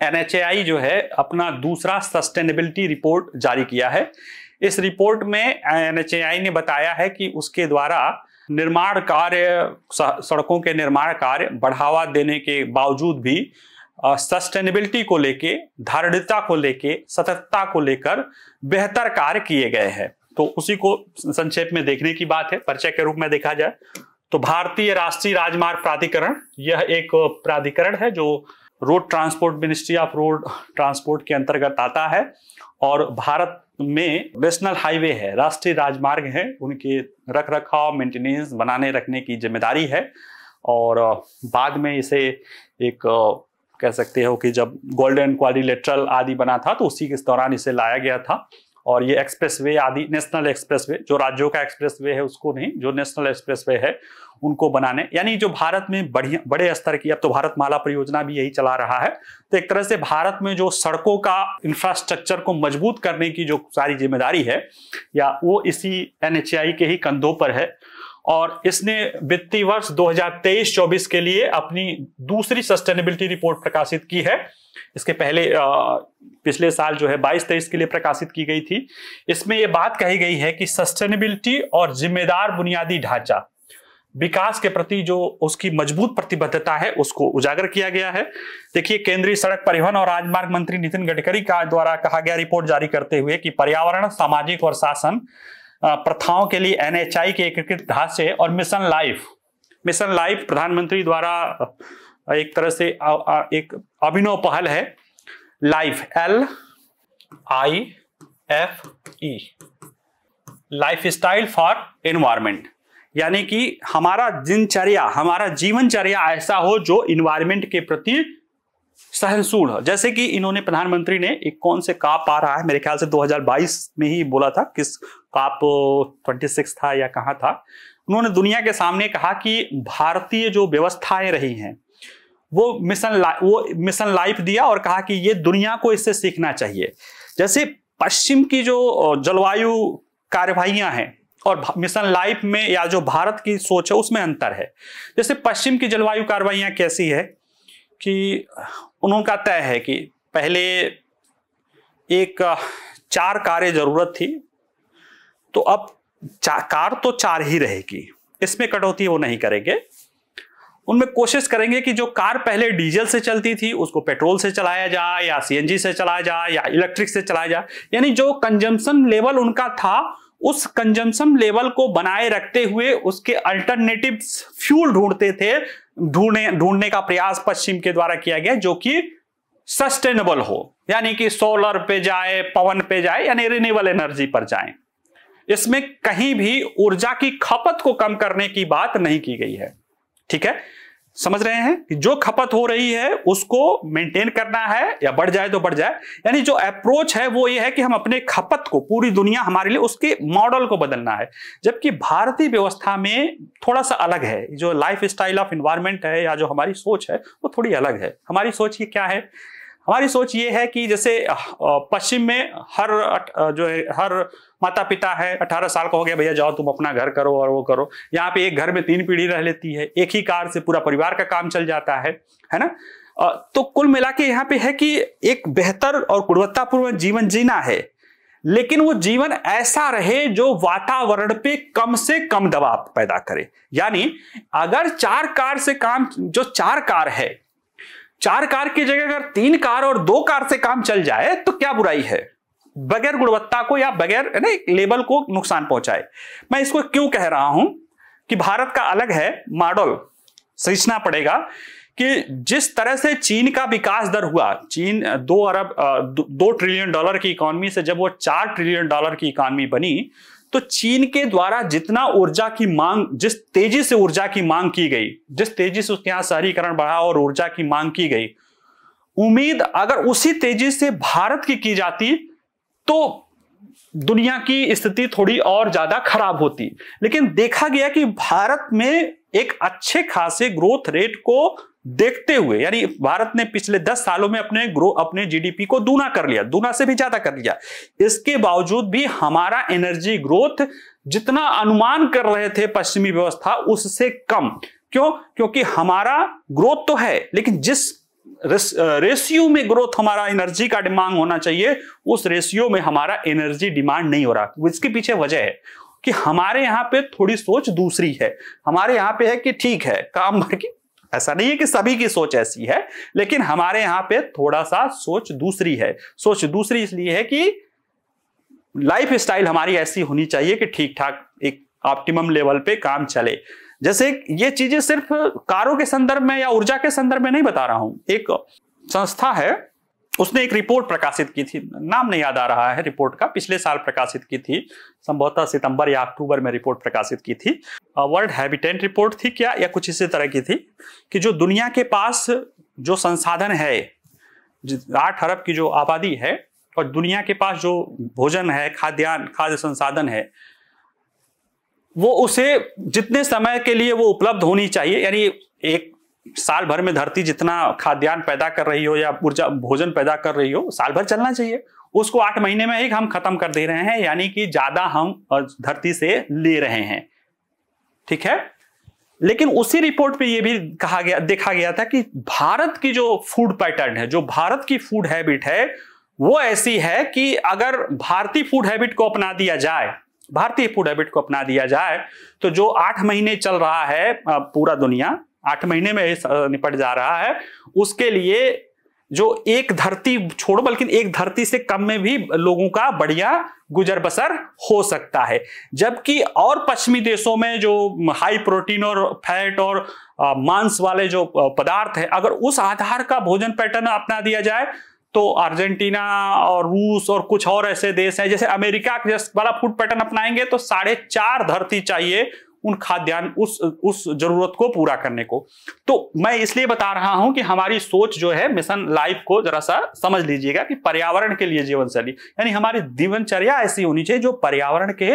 NHAI जो है अपना दूसरा सस्टेनेबिलिटी रिपोर्ट जारी किया है। इस रिपोर्ट में NHAI ने बताया है कि उसके द्वारा निर्माण कार्य, सड़कों के निर्माण कार्य बढ़ावा देने के बावजूद भी सस्टेनेबिलिटी को लेके, धारणता को लेके, सततता को लेकर बेहतर कार्य किए गए हैं। तो उसी को संक्षेप में देखने की बात है। परिचय के रूप में देखा जाए तो भारतीय राष्ट्रीय राजमार्ग प्राधिकरण, यह एक प्राधिकरण है जो road transport, ministry of road transport के अंतर्गत आता है और भारत में नेशनल हाईवे है, राष्ट्रीय राजमार्ग है, उनके रख रखाव, मेंटेनेंस, बनाने रखने की जिम्मेदारी है। और बाद में इसे एक कह सकते हो कि जब गोल्डन क्वाड्रिलेटरल आदि बना था तो उसी के दौरान इसे लाया गया था। और ये एक्सप्रेसवे आदि, नेशनल एक्सप्रेसवे, जो राज्यों का एक्सप्रेसवे है उसको नहीं, जो नेशनल एक्सप्रेसवे है उनको बनाने, यानी जो भारत में बड़े स्तर की, अब तो भारतमाला परियोजना भी यही चला रहा है। तो एक तरह से भारत में जो सड़कों का इंफ्रास्ट्रक्चर को मजबूत करने की जो सारी जिम्मेदारी है, या वो इसी NHAI के ही कंधों पर है। और इसने वित्तीय वर्ष 2023-24 के लिए अपनी दूसरी सस्टेनेबिलिटी रिपोर्ट प्रकाशित की है। इसके पहले पिछले साल जो है 22-23 के लिए प्रकाशित की गई थी। इसमें यह बात कही गई है कि सस्टेनेबिलिटी और जिम्मेदार बुनियादी ढांचा विकास के प्रति जो उसकी मजबूत प्रतिबद्धता है उसको उजागर किया गया है। देखिए, केंद्रीय सड़क परिवहन और राजमार्ग मंत्री नितिन गडकरी का द्वारा कहा गया रिपोर्ट जारी करते हुए कि पर्यावरण, सामाजिक और शासन प्रथाओं के लिए NHAI के एकीकृत ढांचे और मिशन लाइफ प्रधानमंत्री द्वारा एक तरह से एक अभिनव पहल है। Life, LIFE, life style for environment, यानी कि हमारा दिनचर्या, हमारा जीवनचर्या ऐसा हो जो इन्वायरमेंट के प्रति सहनशील हो। जैसे कि इन्होंने, प्रधानमंत्री ने एक कौन से काप आ रहा है, मेरे ख्याल से 2022 में ही बोला था, किस काप 26 था या कहां था, उन्होंने दुनिया के सामने कहा कि भारतीय जो व्यवस्थाएं रही हैं वो मिशन लाइफ दिया और कहा कि ये दुनिया को इससे सीखना चाहिए। जैसे पश्चिम की जो जलवायु कार्यवाहियां हैं और मिशन लाइफ में या जो भारत की सोच है उसमें अंतर है। जैसे पश्चिम की जलवायु कार्यवाहियां कैसी है कि उनका तय है कि पहले एक 4 कारें जरूरत थी, तो अब कार तो 4 ही रहेगी, इसमें कटौती वो नहीं करेंगे। उनमें कोशिश करेंगे कि जो कार पहले डीजल से चलती थी उसको पेट्रोल से चलाया जाए या CNG से चलाया जाए या इलेक्ट्रिक से चलाया जाए, यानी जो कंजम्पशन लेवल उनका था उस कंजम्पशन लेवल को बनाए रखते हुए उसके अल्टरनेटिव फ्यूल ढूंढने का प्रयास पश्चिम के द्वारा किया गया, जो कि सस्टेनेबल हो, यानी कि सोलर पे जाए, पवन पे जाए, यानी रिन्यूएबल एनर्जी पर जाए। इसमें कहीं भी ऊर्जा की खपत को कम करने की बात नहीं की गई है। ठीक है, समझ रहे हैं कि जो खपत हो रही है उसको मेंटेन करना है, या बढ़ जाए तो बढ़ जाए, यानी जो अप्रोच है वो ये है कि हम अपने खपत को, पूरी दुनिया हमारे लिए उसके मॉडल को बदलना है। जबकि भारतीय व्यवस्था में थोड़ा सा अलग है, जो लाइफ स्टाइल ऑफ एनवायरनमेंट है या जो हमारी सोच है वो थोड़ी अलग है। हमारी सोच ये क्या है? हमारी सोच ये है कि जैसे पश्चिम में हर माता पिता है, 18 साल का हो गया, भैया जाओ तुम अपना घर करो और वो करो। यहाँ पे एक घर में 3 पीढ़ी रह लेती है, एक ही कार से पूरा परिवार का काम चल जाता है ना। तो कुल मिला के यहाँ पे है कि एक बेहतर और गुणवत्तापूर्ण जीवन जीना है, लेकिन वो जीवन ऐसा रहे जो वातावरण पे कम से कम दबाव पैदा करे। यानी अगर 4 कार से काम, जो 4 कार है, 4 कार की जगह अगर 3 कार और 2 कार से काम चल जाए तो क्या बुराई है, बगैर गुणवत्ता को या बगैर लेवल को नुकसान पहुंचाए। मैं इसको क्यों कह रहा हूं कि भारत का अलग है, मॉडल सोचना पड़ेगा कि जिस तरह से चीन का विकास दर हुआ, चीन 2 ट्रिलियन डॉलर की इकोनॉमी से जब वो 4 ट्रिलियन डॉलर की इकोनॉमी बनी, तो चीन के द्वारा जितना ऊर्जा की मांग, जिस तेजी से ऊर्जा की मांग की गई, जिस तेजी से उसके यहां शहरीकरण बढ़ा और ऊर्जा की मांग की गई, उम्मीद अगर उसी तेजी से भारत की जाती तो दुनिया की स्थिति थोड़ी और ज्यादा खराब होती। लेकिन देखा गया कि भारत में एक अच्छे खासे ग्रोथ रेट को देखते हुए, यानी भारत ने पिछले 10 सालों में अपने GDP को दूना कर लिया, दूना से भी ज्यादा कर लिया। इसके बावजूद भी हमारा एनर्जी ग्रोथ जितना अनुमान कर रहे थे पश्चिमी व्यवस्था, उससे कम। क्यों? क्योंकि हमारा ग्रोथ तो है, लेकिन जिस रेशियो में ग्रोथ हमारा एनर्जी का डिमांड होना चाहिए, उस रेशियो में हमारा एनर्जी डिमांड नहीं हो रहा। इसके पीछे वजह है कि हमारे यहाँ पे थोड़ी सोच दूसरी है। हमारे यहाँ पे है कि ठीक है काम भर की, ऐसा नहीं है कि सभी की सोच ऐसी है, लेकिन हमारे यहाँ पे थोड़ा सा सोच दूसरी है। सोच दूसरी इसलिए है कि लाइफ स्टाइल हमारी ऐसी होनी चाहिए कि ठीक ठाक एक ऑप्टिमम लेवल पे काम चले। जैसे ये चीजें सिर्फ कारों के संदर्भ में या ऊर्जा के संदर्भ में नहीं बता रहा हूं। एक संस्था है, उसने एक रिपोर्ट प्रकाशित की थी, नाम नहीं याद आ रहा है रिपोर्ट का, पिछले साल प्रकाशित की थी, संभवतः सितंबर या अक्टूबर में रिपोर्ट प्रकाशित की थी। वर्ल्ड हैबिटेट रिपोर्ट थी क्या, या कुछ इसी तरह की थी, कि जो दुनिया के पास जो संसाधन है, 8 अरब की जो आबादी है, और दुनिया के पास जो भोजन है, खाद्य संसाधन है, वो उसे जितने समय के लिए वो उपलब्ध होनी चाहिए, यानी एक साल भर में धरती जितना खाद्यान्न पैदा कर रही हो या ऊर्जा भोजन पैदा कर रही हो, साल भर चलना चाहिए, उसको 8 महीने में ही हम खत्म कर दे रहे हैं, यानी कि ज्यादा हम धरती से ले रहे हैं। ठीक है, लेकिन उसी रिपोर्ट पे ये भी देखा गया था कि भारत की जो फूड पैटर्न है, जो भारत की फूड हैबिट है, वो ऐसी है कि अगर भारतीय फूड हैबिट को अपना दिया जाए, तो जो 8 महीने चल रहा है पूरा दुनिया 8 महीने में निपट जा रहा है, उसके लिए जो एक धरती छोड़ो बल्कि एक धरती से कम में भी लोगों का बढ़िया गुजर बसर हो सकता है। जबकि और पश्चिमी देशों में जो हाई प्रोटीन और फैट और मांस वाले जो पदार्थ है, अगर उस आधार का भोजन पैटर्न अपना दिया जाए, तो अर्जेंटीना और रूस और कुछ और ऐसे देश हैं, जैसे अमेरिका वाला फूड पैटर्न अपनाएंगे तो 4.5 धरती चाहिए उन खाद्यान्न उस जरूरत को पूरा करने को। तो मैं इसलिए बता रहा हूं कि हमारी सोच जो है, मिशन लाइफ को जरा सा समझ लीजिएगा कि पर्यावरण के लिए जीवन शैली, यानी हमारी जीवनचर्या ऐसी होनी चाहिए जो पर्यावरण के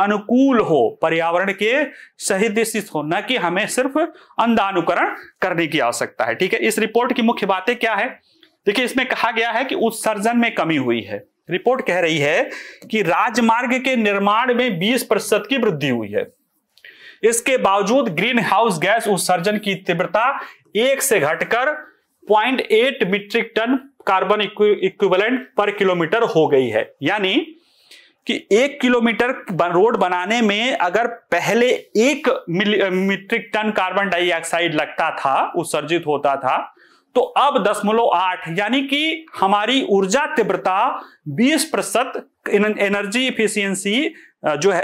अनुकूल हो, पर्यावरण के सहित हो, न कि हमें सिर्फ अंधानुकरण करने की आवश्यकता है। ठीक है, इस रिपोर्ट की मुख्य बातें क्या है? देखिए, इसमें कहा गया है कि उत्सर्जन में कमी हुई है। रिपोर्ट कह रही है कि राजमार्ग के निर्माण में 20% की वृद्धि हुई है। इसके बावजूद ग्रीन हाउस गैस उत्सर्जन की तीव्रता 1 से घटकर 0.8 मीट्रिक टन कार्बन इक्विवेलेंट पर किलोमीटर हो गई है। यानी कि 1 किलोमीटर रोड बनाने में अगर पहले 1 मीट्रिक टन कार्बन डाइऑक्साइड लगता था, उत्सर्जित होता था, तो अब 0.8, यानी कि हमारी ऊर्जा तीव्रता 20%, एनर्जी इफिशियंसी जो है,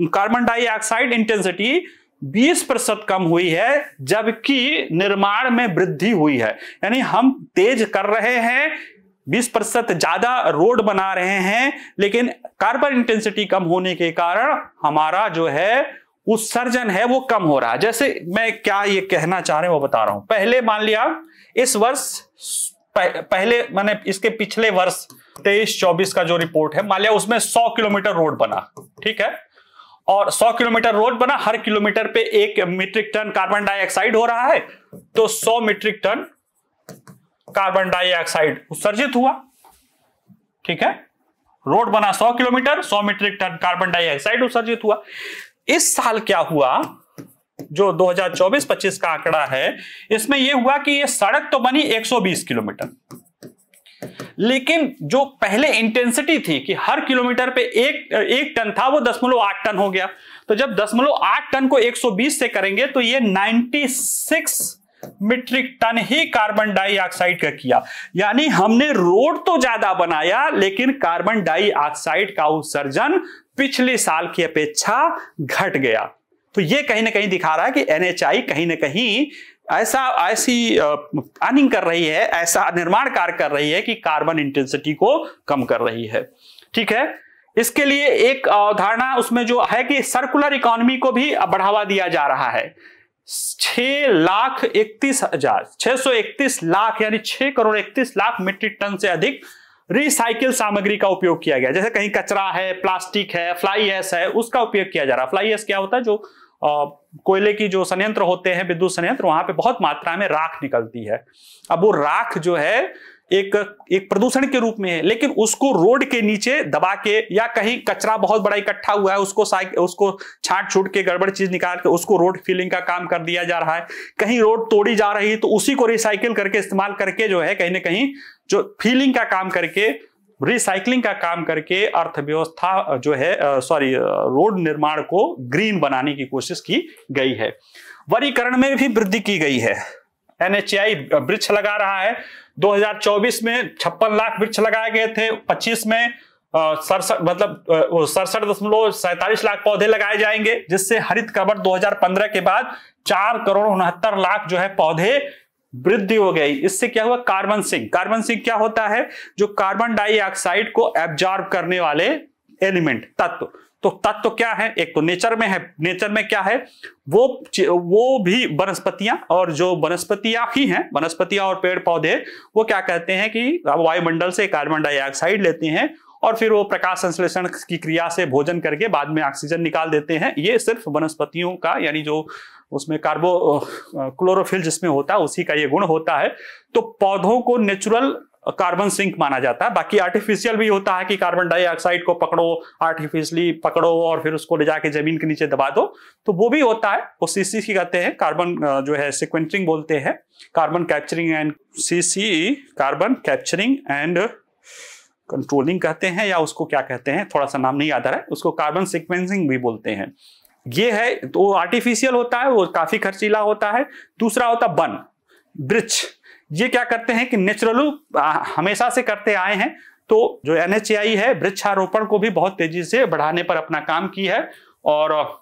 कार्बन डाइऑक्साइड इंटेंसिटी 20% कम हुई है, जबकि निर्माण में वृद्धि हुई है। यानी हम तेज कर रहे हैं, 20% ज्यादा रोड बना रहे हैं, लेकिन कार्बन इंटेंसिटी कम होने के कारण हमारा जो है उत्सर्जन है वो कम हो रहा है। जैसे मैं क्या ये कहना चाह रहे हैं वो बता रहा हूं। पहले मान लिया इस वर्ष, पहले मैंने इसके पिछले वर्ष 23-24 का जो रिपोर्ट है, मान लिया उसमें 100 किलोमीटर रोड बना, ठीक है, और 100 किलोमीटर रोड बना, हर किलोमीटर पे 1 मीट्रिक टन कार्बन डाइऑक्साइड हो रहा है, तो 100 मीट्रिक टन कार्बन डाइऑक्साइड उत्सर्जित हुआ। ठीक है, रोड बना 100 kilometre, 100 metric ton carbon dioxide उत्सर्जित हुआ। इस साल क्या हुआ, जो 2024-25 का आंकड़ा है, इसमें यह हुआ कि ये सड़क तो बनी 120 किलोमीटर, लेकिन जो पहले इंटेंसिटी थी कि हर किलोमीटर पे एक टन था, वो 0.8 टन हो गया। तो जब 0.8 टन को 120 से करेंगे तो ये 96 मीट्रिक टन ही कार्बन डाइऑक्साइड का किया। यानी हमने रोड तो ज्यादा बनाया, लेकिन कार्बन डाइऑक्साइड का उत्सर्जन पिछले साल की अपेक्षा घट गया। तो ये कहीं ना कहीं दिखा रहा है कि NHI कहीं ना कहीं ऐसी अर्निंग कर रही है, ऐसा निर्माण कार्य कर रही है कि कार्बन इंटेंसिटी को कम कर रही है। ठीक है, इसके लिए एक अवधारणा उसमें जो है कि सर्कुलर इकोनॉमी को भी बढ़ावा दिया जा रहा है। 631 लाख यानी 6,31 लाख मीट्रिक टन से अधिक रिसाइकिल सामग्री का उपयोग किया गया। जैसे कहीं कचरा है, प्लास्टिक है, फ्लाई ऐश है, उसका उपयोग किया जा रहा है। फ्लाई ऐश क्या होता है? जो कोयले की जो संयंत्र होते हैं, विद्युत संयंत्र, वहां पे बहुत मात्रा में राख निकलती है। अब वो राख जो है, एक प्रदूषण के रूप में है, लेकिन उसको रोड के नीचे दबा के या कहीं कचरा बहुत बड़ा इकट्ठा हुआ है उसको छांट छूट के गड़बड़ चीज निकाल के उसको रोड फिलिंग का काम कर दिया जा रहा है। कहीं रोड तोड़ी जा रही है तो उसी को रिसाइकिल करके इस्तेमाल करके जो है कहीं ना कहीं जो फिलिंग का काम करके रिसाइकलिंग का काम करके अर्थव्यवस्था जो है रोड निर्माण को ग्रीन बनाने की कोशिश की गई है। वनीकरण में भी वृद्धि की गई है। NHAI वृक्ष लगा रहा है। 2024 में 56 लाख वृक्ष लगाए गए थे, 25 में 67.47 लाख पौधे लगाए जाएंगे, जिससे हरित कवर 2015 के बाद 4,69,00,000 जो है पौधे वृद्धि हो गई। इससे क्या हुआ? कार्बन सिंक क्या होता है? जो कार्बन डाइऑक्साइड को एब्जॉर्ब करने वाले एलिमेंट तत्व। तो तत्व क्या है? एक तो नेचर में है। नेचर में क्या है? वो भी वनस्पतियां, और जो वनस्पतियां ही हैं, वनस्पतियां और पेड़ पौधे, वो क्या कहते हैं कि वायुमंडल से कार्बन डाइऑक्साइड लेते हैं और फिर वो प्रकाश संश्लेषण की क्रिया से भोजन करके बाद में ऑक्सीजन निकाल देते हैं। ये सिर्फ वनस्पतियों का, यानी जो उसमें क्लोरोफिल जिसमें होता है उसी का ये गुण होता है। तो पौधों को नेचुरल कार्बन सिंक माना जाता है। बाकी आर्टिफिशियल भी होता है कि कार्बन डाइऑक्साइड को पकड़ो, आर्टिफिशियली पकड़ो और फिर उसको ले जाके जमीन के नीचे दबा दो, तो वो भी होता है। वो सीसी की कहते हैं, कार्बन जो है सिक्वेंसिंग बोलते हैं, carbon capturing and carbon capturing and controlling कहते हैं, या उसको क्या कहते हैं, थोड़ा सा नाम नहीं याद आ रहा है, उसको कार्बन सिक्वेंसिंग भी बोलते हैं। ये है, तो आर्टिफिशियल होता है, वो काफी खर्चीला होता है। दूसरा होता वन, वृक्ष। ये क्या करते हैं कि नेचुरल हमेशा से करते आए हैं। तो जो NHAI है, वृक्षारोपण को भी बहुत तेजी से बढ़ाने पर अपना काम की है, और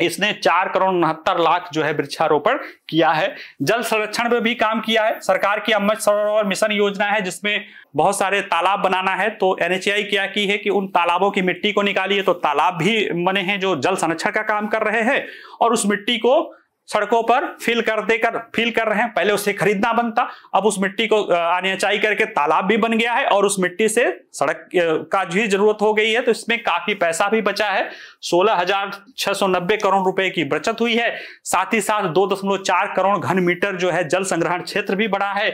इसने 4,69,00,000 जो है वृक्षारोपण किया है। जल संरक्षण में भी काम किया है। सरकार की अमृत सरोवर मिशन योजना है, जिसमें बहुत सारे तालाब बनाना है। तो NHAI क्या की है कि उन तालाबों की मिट्टी को निकाली है, तो तालाब भी बने हैं जो जल संरक्षण का काम कर रहे हैं, और उस मिट्टी को सड़कों पर फिल कर रहे हैं। पहले उसे खरीदना बनता, अब उस मिट्टी को NHAI करके तालाब भी बन गया है, और उस मिट्टी से सड़क का भी जरूरत हो गई है। तो इसमें काफी पैसा भी बचा है। 16,690 करोड़ रुपए की बचत हुई है। साथ ही साथ 2.4 करोड़ घन मीटर जो है जल संग्रहण क्षेत्र भी बढ़ा है।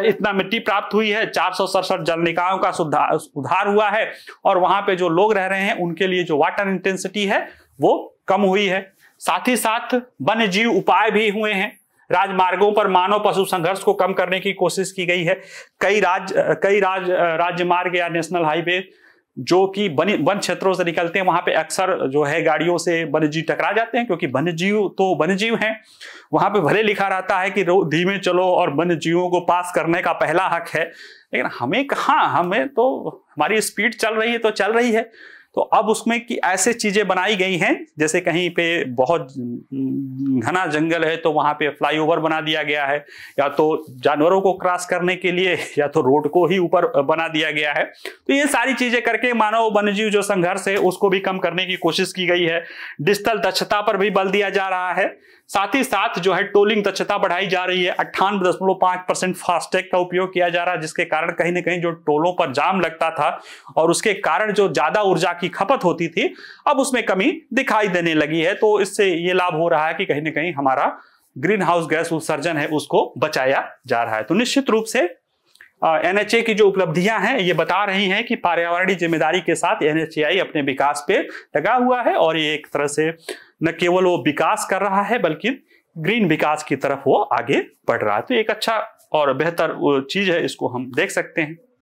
इतना मिट्टी प्राप्त हुई है। 467 जल निकायों का सुधार हुआ है, और वहां पे जो लोग रह रहे हैं उनके लिए जो वाटर इंटेंसिटी है वो कम हुई है। साथ ही साथ वन्य जीव उपाय भी हुए हैं। राजमार्गों पर मानव पशु संघर्ष को कम करने की कोशिश की गई है। कई राजमार्ग या नेशनल हाईवे जो कि वन क्षेत्रों से निकलते हैं, वहां पे अक्सर जो है गाड़ियों से वन्य जीव टकरा जाते हैं, क्योंकि वन्य जीव तो वन्य जीव हैं। वहां पे भले लिखा रहता है कि धीमे चलो और वन्य जीवों को पास करने का पहला हक है, लेकिन हमें कहाँ, हमें तो हमारी स्पीड चल रही है तो चल रही है। तो अब उसमें कि ऐसे चीजें बनाई गई हैं, जैसे कहीं पे बहुत घना जंगल है तो वहां पे फ्लाईओवर बना दिया गया है, या तो जानवरों को क्रॉस करने के लिए, या तो रोड को ही ऊपर बना दिया गया है। तो ये सारी चीजें करके मानव वन्यजीव जो संघर्ष है उसको भी कम करने की कोशिश की गई है। डिजिटल दक्षता पर भी बल दिया जा रहा है। साथ ही साथ जो है टोलिंग दक्षता बढ़ाई जा रही है। 98.5% फास्टैग का उपयोग किया जा रहा है, जिसके कारण कहीं ना कहीं जो टोलों पर जाम लगता था और उसके कारण जो ज्यादा ऊर्जा की खपत होती थी, अब उसमें कमी दिखाई देने लगी है। तो इससे ये लाभ हो रहा है कि कहीं ना कहीं हमारा ग्रीन हाउस गैस उत्सर्जन है उसको बचाया जा रहा है। तो निश्चित रूप से NHA की जो उपलब्धियां हैं ये बता रही हैं कि पर्यावरणीय जिम्मेदारी के साथ NHAI अपने विकास पे लगा हुआ है, और ये एक तरह से न केवल वो विकास कर रहा है बल्कि ग्रीन विकास की तरफ वो आगे बढ़ रहा है। तो एक अच्छा और बेहतर चीज है, इसको हम देख सकते हैं।